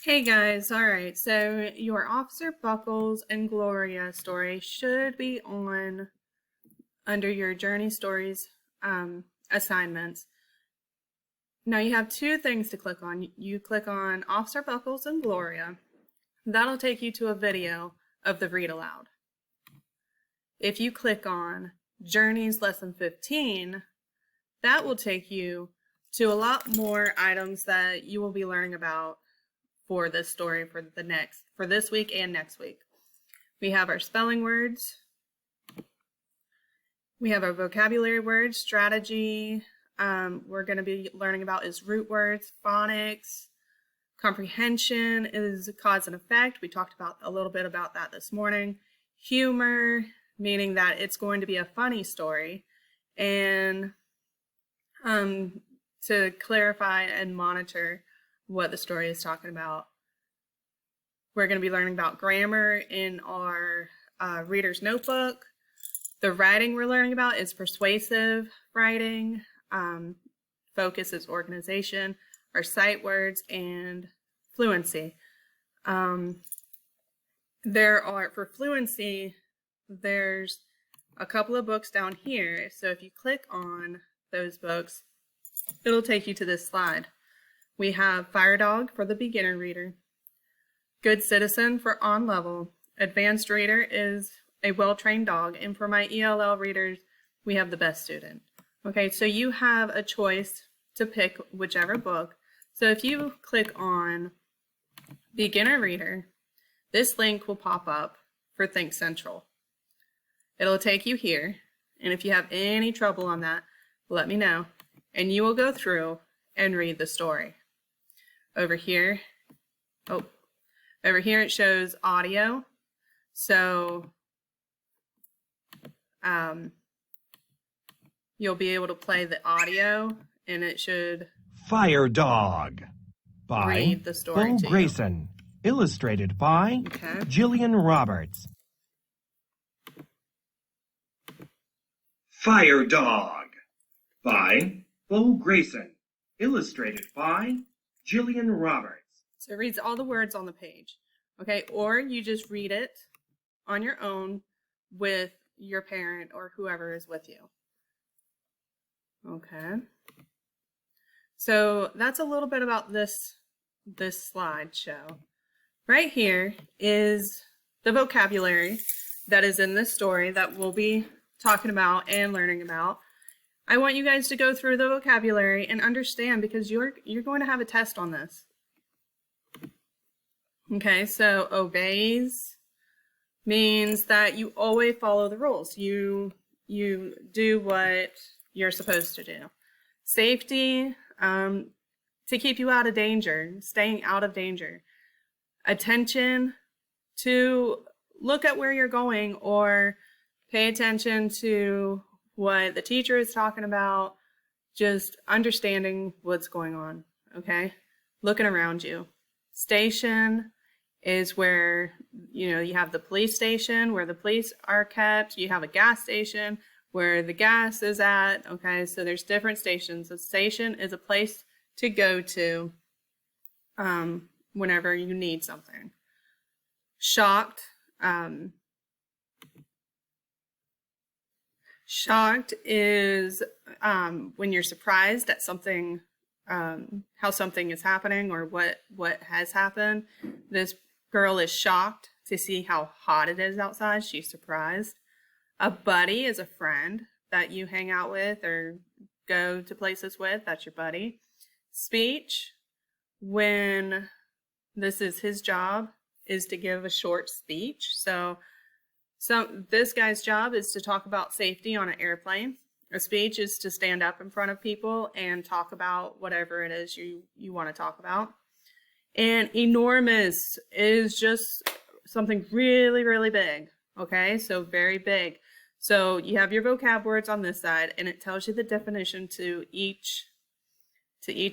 Hey guys, alright, so your Officer Buckles and Gloria story should be on under your Journey Stories assignments. Now you have two things to click on. You click on Officer Buckles and Gloria. That'll take you to a video of the read aloud. If you click on Journeys Lesson 15, that will take you to a lot more items that you will be learning about for this story for this week and next week. We have our spelling words. We have our vocabulary words, strategy. We're going to be learning about is root words, phonics. Comprehension is cause and effect. We talked about a little bit about that this morning. Humor, meaning that it's going to be a funny story. And to clarify and monitor what the story is talking about. We're going to be learning about grammar in our reader's notebook. The writing we're learning about is persuasive writing. Focus is organization. Our sight words and fluency. For fluency, there's a couple of books down here. So if you click on those books, it'll take you to this slide. We have Fire Dog for the beginner reader, Good Citizen for on level, Advanced Reader is a well-trained dog, and for my ELL readers, we have the Best Student. Okay, so you have a choice to pick whichever book. So if you click on Beginner Reader, this link will pop up for Think Central. It'll take you here, and if you have any trouble on that, let me know, and you will go through and read the story. Over here it shows audio. So you'll be able to play the audio, and it should Fire Dog by read the story Bo to Grayson, illustrated by Jillian Roberts. Fire Dog by Bo Grayson, illustrated by Jillian Roberts. So it reads all the words on the page. Okay, or you just read it on your own with your parent or whoever is with you. Okay. So that's a little bit about this slideshow. Right here is the vocabulary that is in this story that we'll be talking about and learning about. I want you guys to go through the vocabulary and understand, because you're going to have a test on this. Okay, so obeys means that you always follow the rules. You do what you're supposed to do. Safety, to keep you out of danger, staying out of danger. Attention, to look at where you're going or pay attention to what the teacher is talking about, just understanding what's going on, okay? Looking around you. Station is where, you have the police station where the police are kept. You have a gas station where the gas is at, okay? So there's different stations. A station is a place to go to whenever you need something. Shocked. Shocked is when you're surprised at something, how something is happening or what has happened. This girl is shocked to see how hot it is outside. She's surprised. A buddy is a friend that you hang out with or go to places with. That's your buddy. Speech, when this is his job, is to give a short speech. So this guy's job is to talk about safety on an airplane. A speech is to stand up in front of people and talk about whatever it is you want to talk about. And enormous is just something really, really big. Okay, so very big. So you have your vocab words on this side, and it tells you the definition to each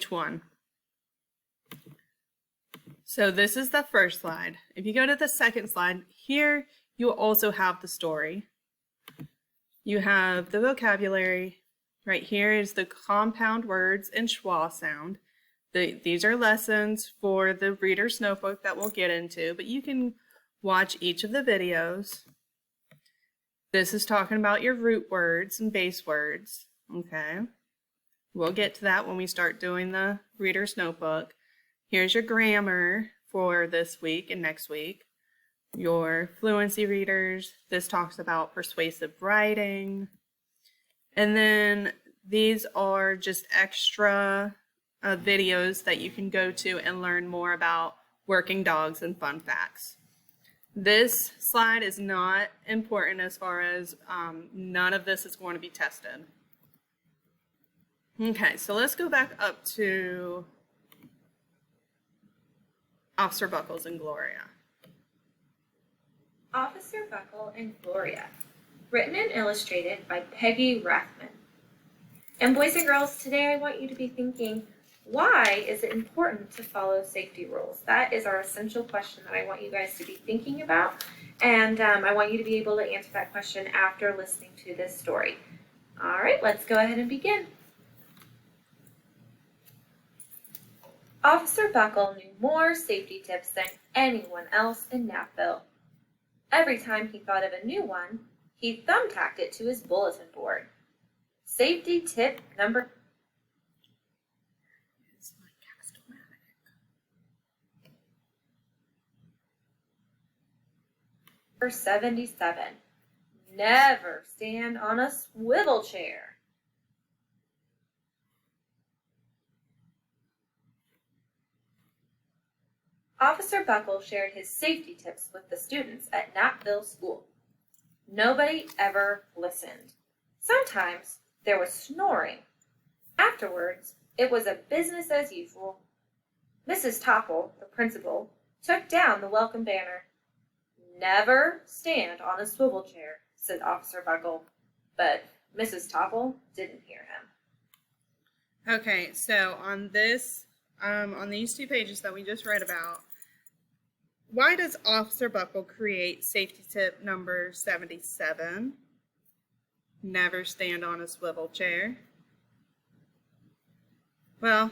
one. So this is the first slide. If you go to the second slide, here you also have the story. You have the vocabulary. Right here is the compound words and schwa sound. These are lessons for the reader's notebook that we'll get into, but you can watch each of the videos. This is talking about your root words and base words, okay? We'll get to that when we start doing the reader's notebook. Here's your grammar for this week and next week. Your fluency readers, this talks about persuasive writing. And then these are just extra videos that you can go to and learn more about working dogs and fun facts. This slide is not important as far as none of this is going to be tested. Okay, so let's go back up to Officer Buckles and Gloria. Officer Buckle and Gloria, written and illustrated by Peggy Rathman. And boys and girls, today I want you to be thinking, why is it important to follow safety rules? That is our essential question that I want you guys to be thinking about, and I want you to be able to answer that question after listening to this story. All right, let's go ahead and begin. Officer Buckle knew more safety tips than anyone else in Napville. Every time he thought of a new one, he thumbtacked it to his bulletin board. Safety tip number 77. Never stand on a swivel chair. Officer Buckle shared his safety tips with the students at Napville School. Nobody ever listened. Sometimes there was snoring. Afterwards, it was a business as usual. Mrs. Topple, the principal, took down the welcome banner. Never stand on a swivel chair, said Officer Buckle, but Mrs. Topple didn't hear him. Okay, so on these 2 pages that we just read about, why does Officer Buckle create safety tip number 77? Never stand on a swivel chair. Well,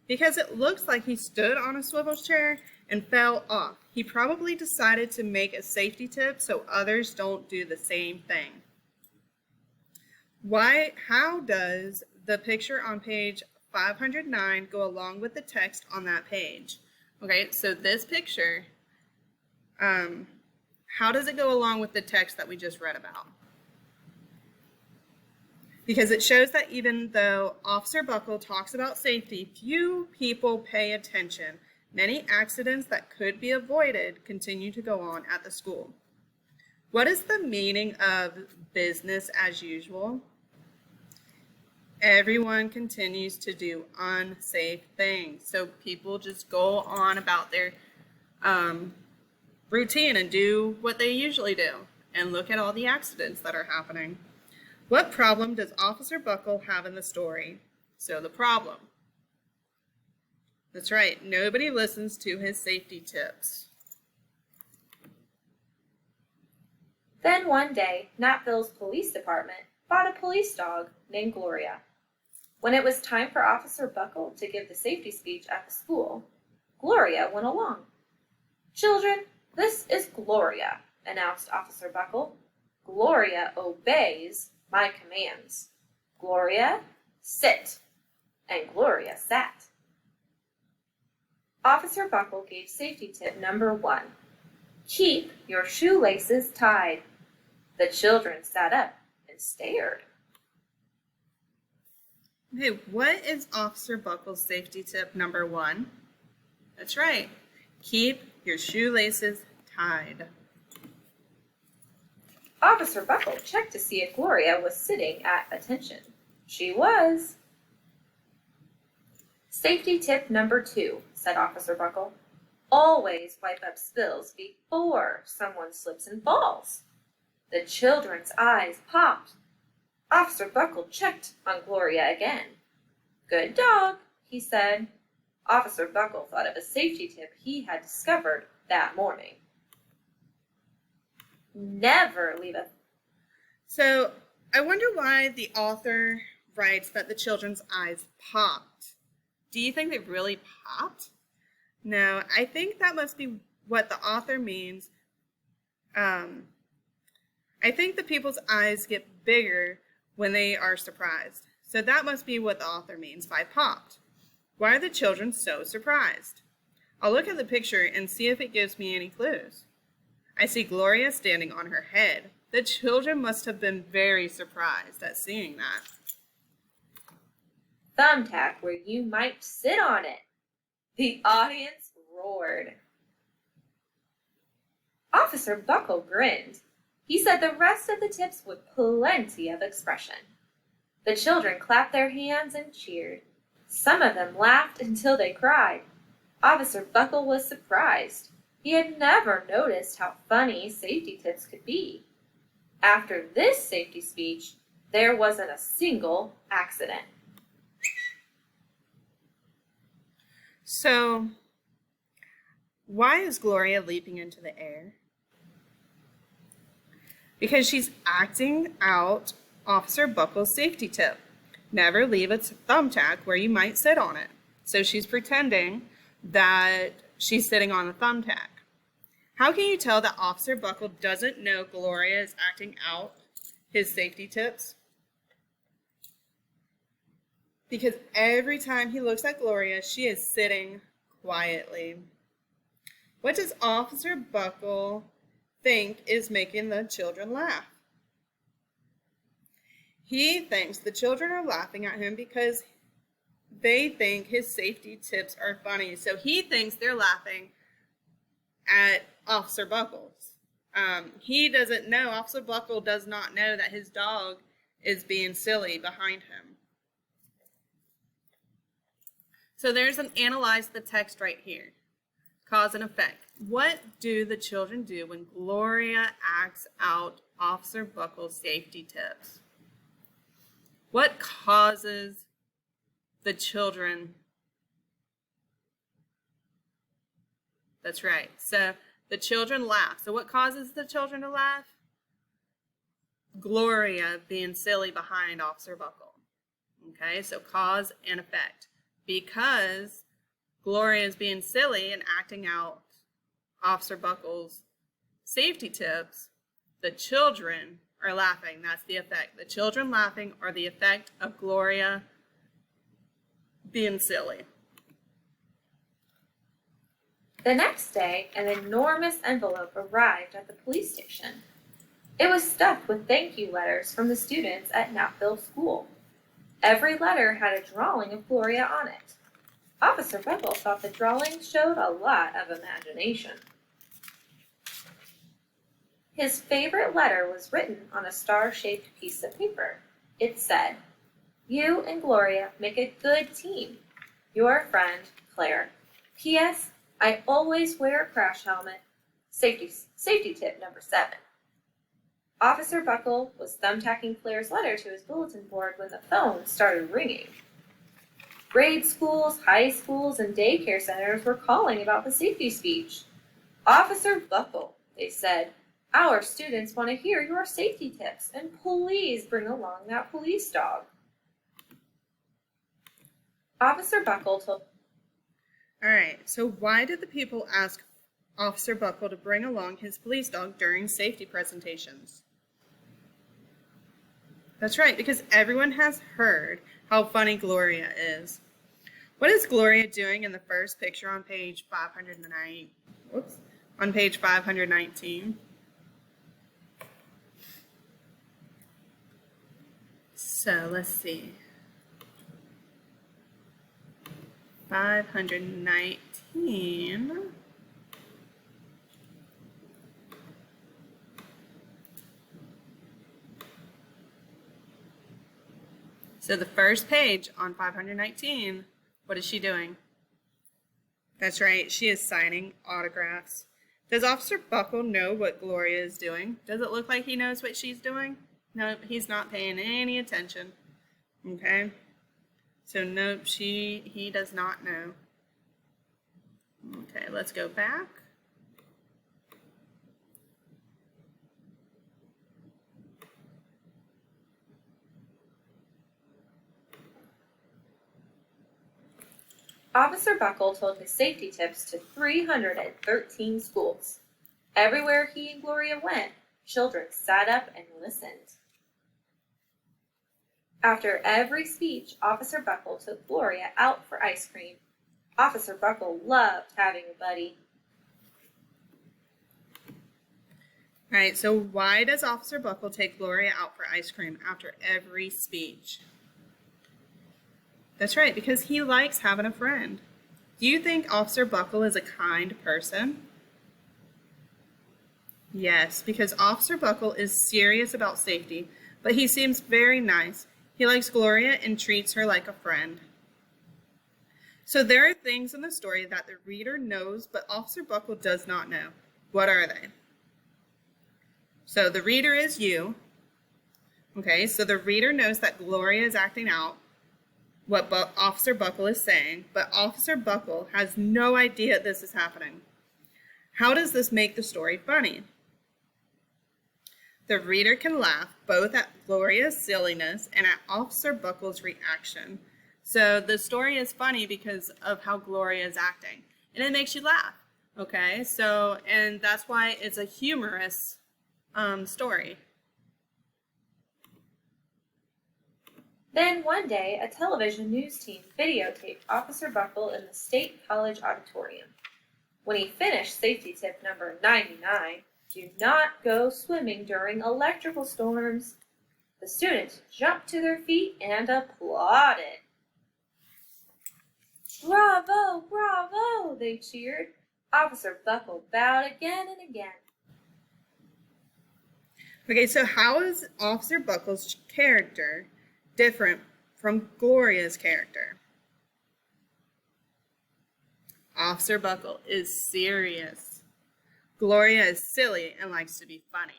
because it looks like he stood on a swivel chair and fell off. He probably decided to make a safety tip so others don't do the same thing. How does the picture on page 509 go along with the text on that page? Okay, so this picture, how does it go along with the text that we just read about? Because it shows that even though Officer Buckle talks about safety, few people pay attention. Many accidents that could be avoided continue to go on at the school. What is the meaning of business as usual? Everyone continues to do unsafe things. So people just go on about their routine and do what they usually do. And look at all the accidents that are happening. What problem does Officer Buckle have in the story? So the problem. That's right, nobody listens to his safety tips. Then one day, Napville's police department bought a police dog named Gloria. When it was time for Officer Buckle to give the safety speech at the school, Gloria went along. "Children, this is Gloria," announced Officer Buckle. "Gloria obeys my commands. Gloria, sit." And Gloria sat. Officer Buckle gave safety tip number 1. Keep your shoelaces tied. The children sat up and stared. Hey, what is Officer Buckle's safety tip number 1? That's right. Keep your shoelaces tied. Officer Buckle checked to see if Gloria was sitting at attention. She was. Safety tip number 2, said Officer Buckle. Always wipe up spills before someone slips and falls. The children's eyes popped. Officer Buckle checked on Gloria again. "Good dog," he said. Officer Buckle thought of a safety tip he had discovered that morning. Never leave a... So, I wonder why the author writes that the children's eyes popped. Do you think they really popped? No, I think that must be what the author means. I think the people's eyes get bigger when they are surprised. So that must be what the author means by popped. Why are the children so surprised? I'll look at the picture and see if it gives me any clues. I see Gloria standing on her head. The children must have been very surprised at seeing that. Thumbtack where you might sit on it. The audience roared. Officer Buckle grinned. He said the rest of the tips with plenty of expression. The children clapped their hands and cheered. Some of them laughed until they cried. Officer Buckle was surprised. He had never noticed how funny safety tips could be. After this safety speech, there wasn't a single accident. So, why is Gloria leaping into the air? Because she's acting out Officer Buckle's safety tip. Never leave a thumbtack where you might sit on it. So she's pretending that she's sitting on a thumbtack. How can you tell that Officer Buckle doesn't know Gloria is acting out his safety tips? Because every time he looks at Gloria, she is sitting quietly. What does Officer Buckle think is making the children laugh? He thinks the children are laughing at him because they think his safety tips are funny. So he thinks they're laughing at Officer Buckles. He doesn't know, Officer Buckle does not know that his dog is being silly behind him. So there's an analyze the text right here. Cause and effect. What do the children do when Gloria acts out Officer Buckle's safety tips? What causes the children? That's right. So the children laugh. So what causes the children to laugh? Gloria being silly behind Officer Buckle. Okay, so cause and effect. Because Gloria is being silly and acting out Officer Buckle's safety tips, the children are laughing. That's the effect. The children laughing are the effect of Gloria being silly. The next day, an enormous envelope arrived at the police station. It was stuffed with thank you letters from the students at Knapville School. Every letter had a drawing of Gloria on it. Officer Buckle thought the drawing showed a lot of imagination. His favorite letter was written on a star-shaped piece of paper. It said, "You and Gloria make a good team. Your friend, Claire. P.S. I always wear a crash helmet. Safety tip number 7. Officer Buckle was thumbtacking Claire's letter to his bulletin board when the phone started ringing. Grade schools, high schools, and daycare centers were calling about the safety speech. Officer Buckle, they said, our students want to hear your safety tips, and please bring along that police dog. Officer Buckle told... All right, so why did the people ask Officer Buckle to bring along his police dog during safety presentations? That's right, because everyone has heard how funny Gloria is. What is Gloria doing in the first picture on page 509? Whoops, on page 519? So let's see. 519. So the first page on 519, what is she doing? That's right, she is signing autographs. Does Officer Buckle know what Gloria is doing? Does it look like he knows what she's doing? Nope, he's not paying any attention. Okay? So nope, he does not know. Okay, let's go back. Officer Buckle told his safety tips to 313 schools. Everywhere he and Gloria went, children sat up and listened. After every speech, Officer Buckle took Gloria out for ice cream. Officer Buckle loved having a buddy. All right, so why does Officer Buckle take Gloria out for ice cream after every speech? That's right, because he likes having a friend. Do you think Officer Buckle is a kind person? Yes, because Officer Buckle is serious about safety, but he seems very nice. He likes Gloria and treats her like a friend. So there are things in the story that the reader knows, but Officer Buckle does not know. What are they? So the reader is you. Okay, so the reader knows that Gloria is acting out what Officer Buckle is saying, but Officer Buckle has no idea this is happening. How does this make the story funny? The reader can laugh both at Gloria's silliness and at Officer Buckle's reaction. So the story is funny because of how Gloria is acting, and it makes you laugh. Okay, so, and that's why it's a humorous story. Then one day, a television news team videotaped Officer Buckle in the State College auditorium. When he finished safety tip number 99, do not go swimming during electrical storms, the students jumped to their feet and applauded. Bravo, bravo, they cheered. Officer Buckle bowed again and again. Okay, so how is Officer Buckle's character different from Gloria's character? Officer Buckle is serious. Gloria is silly and likes to be funny.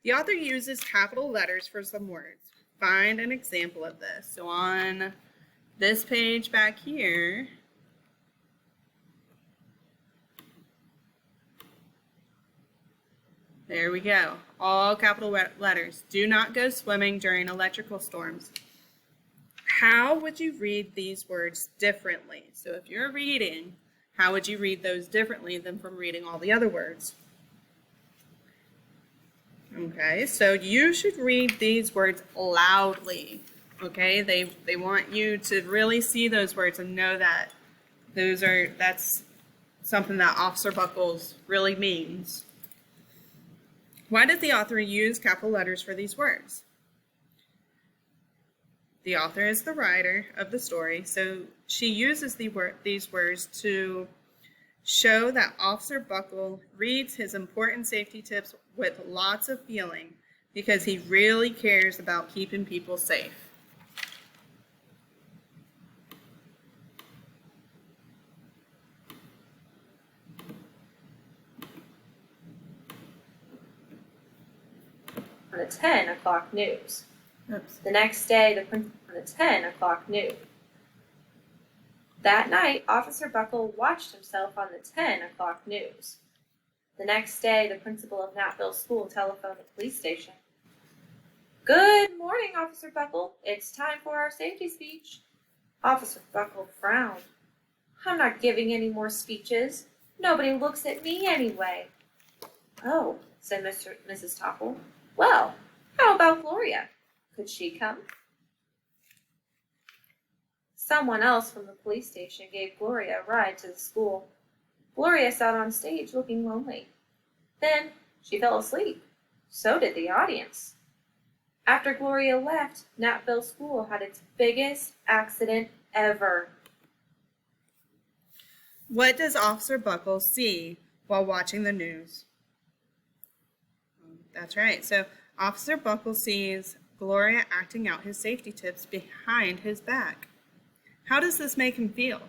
The author uses capital letters for some words. Find an example of this. So on this page back here, there we go. All capital letters. Do not go swimming during electrical storms. How would you read these words differently? So if you're reading, how would you read those differently than from reading all the other words? Okay, so you should read these words loudly. Okay, they want you to really see those words and know that that's something that Officer Buckles really means. Why did the author use capital letters for these words? The author is the writer of the story, so she uses these words to show that Officer Buckle reads his important safety tips with lots of feeling because he really cares about keeping people safe. On the 10 o'clock news. Oops. The next day, on the 10 o'clock news. That night, Officer Buckle watched himself on the 10 o'clock news. The next day, the principal of Natville School telephoned the police station. Good morning, Officer Buckle. It's time for our safety speech. Officer Buckle frowned. I'm not giving any more speeches. Nobody looks at me anyway. Oh, said Mrs. Topple. Well, how about Gloria? Could she come? Someone else from the police station gave Gloria a ride to the school. Gloria sat on stage looking lonely. Then she fell asleep. So did the audience. After Gloria left, Natville School had its biggest accident ever. What does Officer Buckle see while watching the news? That's right. So Officer Buckle sees Gloria acting out his safety tips behind his back. How does this make him feel?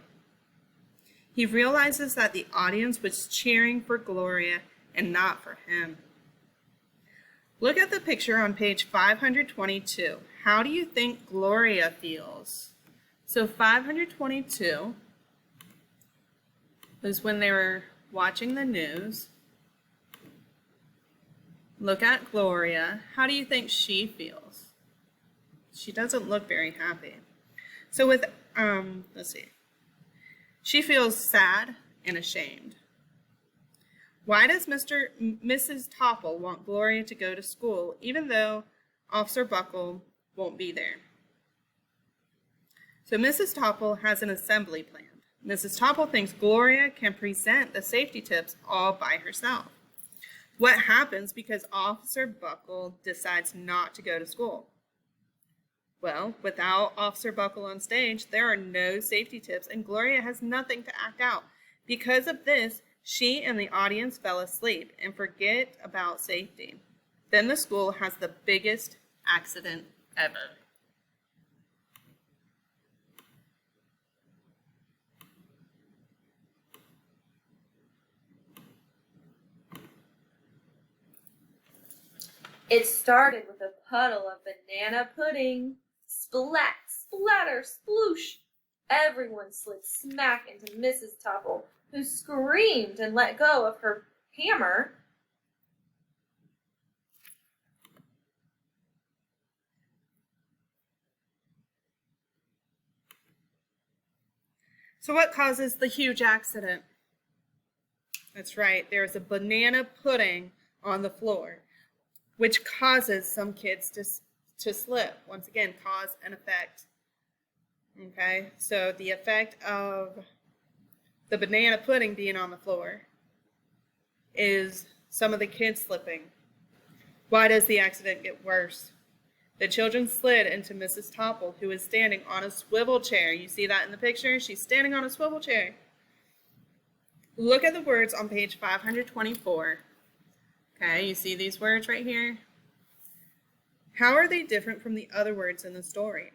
He realizes that the audience was cheering for Gloria and not for him. Look at the picture on page 522. How do you think Gloria feels? So 522 was when they were watching the news. Look at Gloria. How do you think she feels? She doesn't look very happy. So with, let's see. She feels sad and ashamed. Why does Mrs. Topple want Gloria to go to school even though Officer Buckle won't be there? So Mrs. Topple has an assembly planned. Mrs. Topple thinks Gloria can present the safety tips all by herself. What happens because Officer Buckle decides not to go to school? Well, without Officer Buckle on stage, there are no safety tips and Gloria has nothing to act out. Because of this, she and the audience fell asleep and forget about safety. Then the school has the biggest accident ever. It started with a puddle of banana pudding. Splat, splatter, sploosh. Everyone slid smack into Mrs. Topple, who screamed and let go of her hammer. So what causes the huge accident? That's right, there's a banana pudding on the floor, which causes some kids to slip. Once again, cause and effect. Okay, so the effect of the banana pudding being on the floor is some of the kids slipping. Why does the accident get worse? The children slid into Mrs. Topple, who is standing on a swivel chair. You see that in the picture? She's standing on a swivel chair. Look at the words on page 524. Okay, you see these words right here? How are they different from the other words in the story?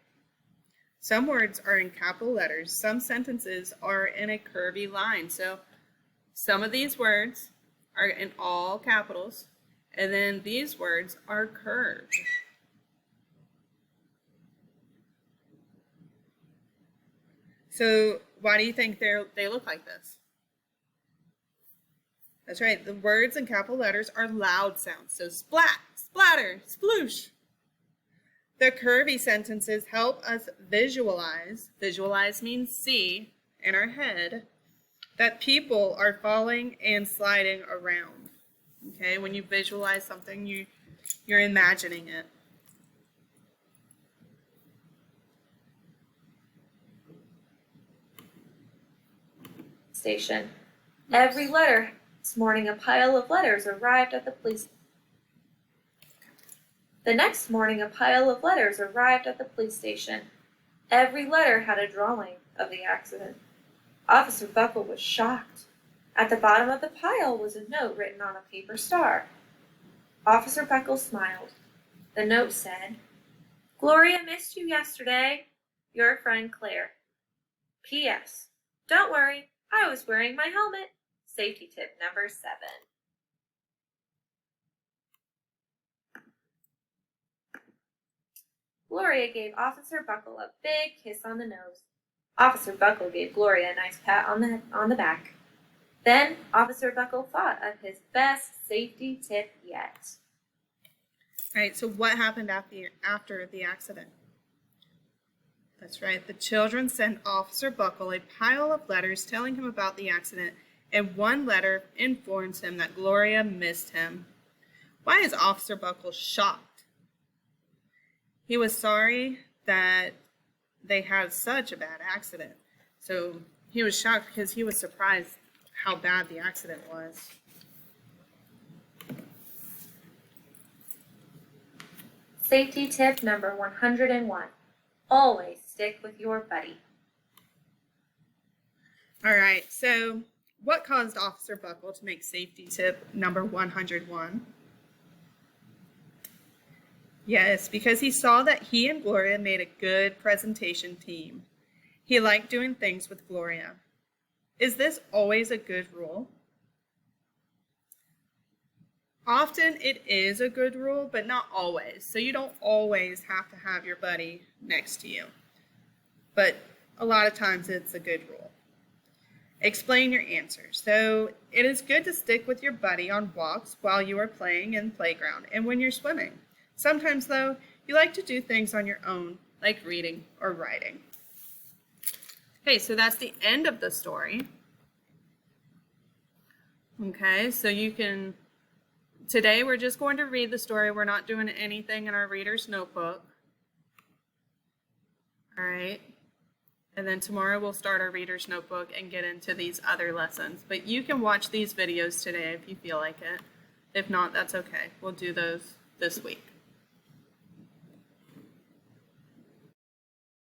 Some words are in capital letters. Some sentences are in a curvy line. So some of these words are in all capitals, and then these words are curved. So why do you think they look like this? That's right, the words in capital letters are loud sounds. So splat, splatter, sploosh. The curvy sentences help us visualize. Visualize means see in our head that people are falling and sliding around. Okay, when you visualize something, you're imagining it. Station. Every letter. This morning, a pile of letters arrived at the police. The next morning, a pile of letters arrived at the police station. Every letter had a drawing of the accident. Officer Buckle was shocked. At the bottom of the pile was a note written on a paper star. Officer Buckle smiled. The note said, "Gloria missed you yesterday. Your friend Claire. P.S. Don't worry, I was wearing my helmet. Safety tip number 7. Gloria gave Officer Buckle a big kiss on the nose. Officer Buckle gave Gloria a nice pat on the back. Then Officer Buckle thought of his best safety tip yet. All right, so what happened after the accident? That's right, the children sent Officer Buckle a pile of letters telling him about the accident, and one letter informs him that Gloria missed him. Why is Officer Buckle shocked? He was sorry that they had such a bad accident. So he was shocked because he was surprised how bad the accident was. Safety tip number 101. Always stick with your buddy. All right, so what caused Officer Buckle to make safety tip number 101? Yes, because he saw that he and Gloria made a good presentation team. He liked doing things with Gloria. Is this always a good rule? Often it is a good rule, but not always. So you don't always have to have your buddy next to you. But a lot of times it's a good rule. Explain your answers. So it is good to stick with your buddy on walks while you are playing in the playground and when you're swimming. Sometimes, though, you like to do things on your own, like reading or writing. Okay, so that's the end of the story. Okay, so you can, today we're just going to read the story. We're not doing anything in our reader's notebook. All right. And then tomorrow we'll start our reader's notebook and get into these other lessons. But you can watch these videos today if you feel like it. If not, that's okay. We'll do those this week.